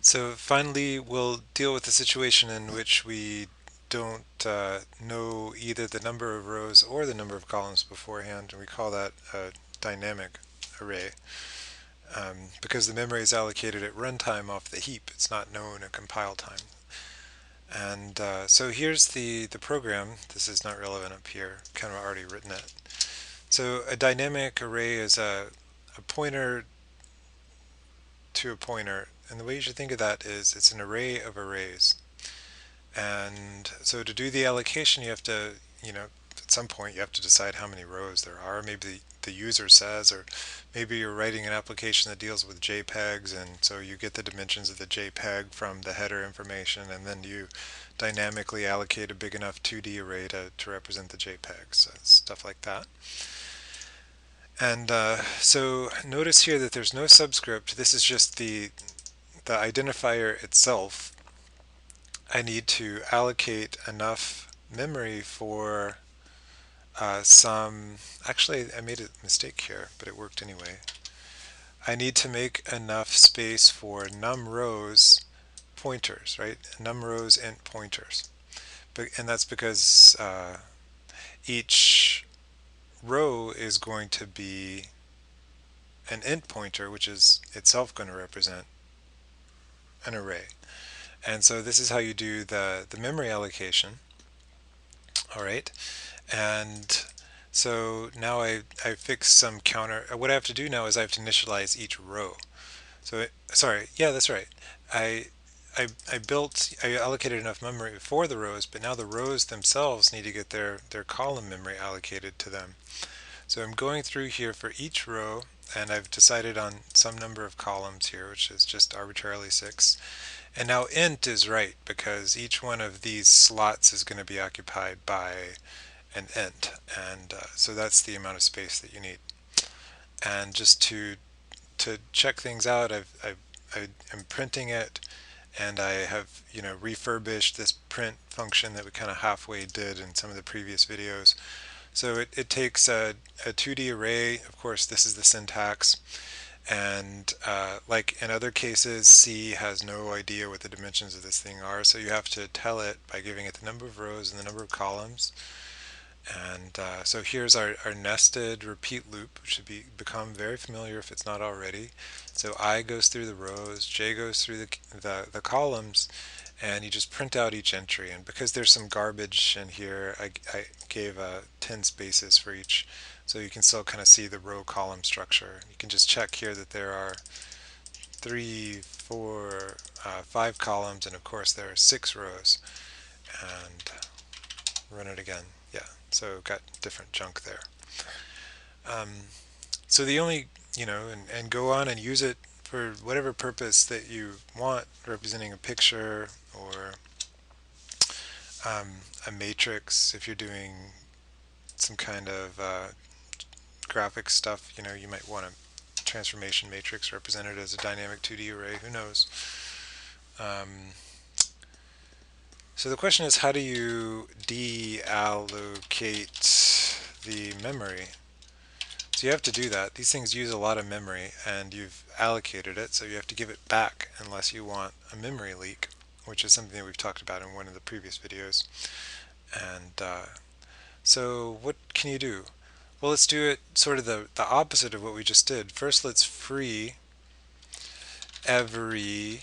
So finally, we'll deal with the situation in which we don't know either the number of rows or the number of columns beforehand, and we call that a dynamic array because the memory is allocated at runtime off the heap. It's not known at compile time. And so here's the program. This is not relevant up here. Kind of already written it. So a dynamic array is a pointer to a pointer. And the way you should think of that is it's an array of arrays. And so to do the allocation, you have to, at some point you have to decide how many rows there are. Maybe the user says, or maybe you're writing an application that deals with JPEGs, and so you get the dimensions of the JPEG from the header information, and then you dynamically allocate a big enough 2D array to represent the JPEGs, so stuff like that. And so notice here that there's no subscript. This is just the identifier itself. I need to allocate enough memory for actually I made a mistake here, but it worked anyway. I need to make enough space for num rows pointers, right? Num rows int pointers. And that's because each row is going to be an int pointer, which is itself going to represent an array. And so this is how you do the memory allocation. All right. And so now I fixed some counter. What I have to do now is I have to initialize each row. So sorry, yeah, that's right. I I allocated enough memory for the rows, but now the rows themselves need to get their column memory allocated to them. So I'm going through here for each row, and I've decided on some number of columns here, which is just arbitrarily 6. And now int is right because each one of these slots is going to be occupied by an int, and so that's the amount of space that you need. And just to check things out, I'm printing it, and I have refurbished this print function that we kind of halfway did in some of the previous videos. So it takes a 2D array. Of course, this is the syntax. And like in other cases, C has no idea what the dimensions of this thing are, so you have to tell it by giving it the number of rows and the number of columns. And so here's our nested repeat loop, which should become very familiar if it's not already. So I goes through the rows, J goes through the columns, and you just print out each entry. And because there's some garbage in here, I gave 10 spaces for each, so you can still kind of see the row column structure. You can just check here that there are 3, 4, 5 columns, and of course there are 6 rows. And run it again. Yeah, so got different junk there. Um, so the only, and go on and use it for whatever purpose that you want, representing a picture or a matrix. If you're doing some kind of graphic stuff, you might want a transformation matrix represented as a dynamic 2D array. Who knows? So the question is, how do you deallocate the memory? So you have to do that. These things use a lot of memory, and you've allocated it, so you have to give it back unless you want a memory leak, which is something that we've talked about in one of the previous videos. And so what can you do? Well, let's do it sort of the opposite of what we just did. First, let's free every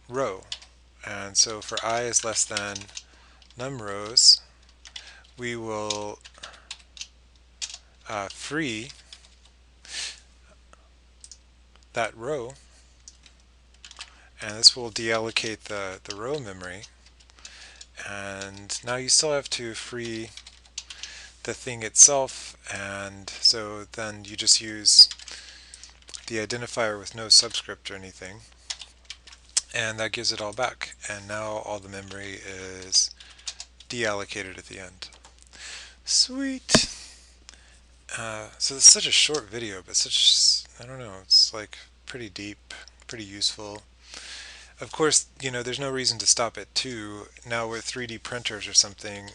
row. And so for I is less than num rows, we will free that row, and this will deallocate the row memory. And now you still have to free the thing itself, and so then you just use the identifier with no subscript or anything, and that gives it all back. And now all the memory is deallocated at the end. Sweet. So it's such a short video, but I don't know, it's like pretty deep, pretty useful. Of course, there's no reason to stop at 2. Now with 3D printers or something,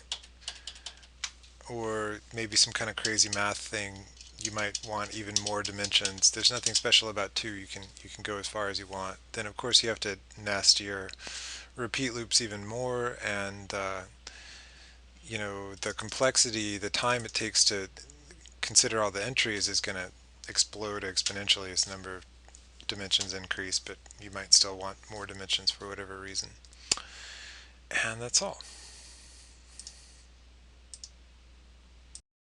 or maybe some kind of crazy math thing, you might want even more dimensions. There's nothing special about 2. You can go as far as you want. Then of course you have to nest your repeat loops even more, and the complexity, the time it takes to consider all the entries is going to explode exponentially as the number of dimensions increase, but you might still want more dimensions for whatever reason. And that's all.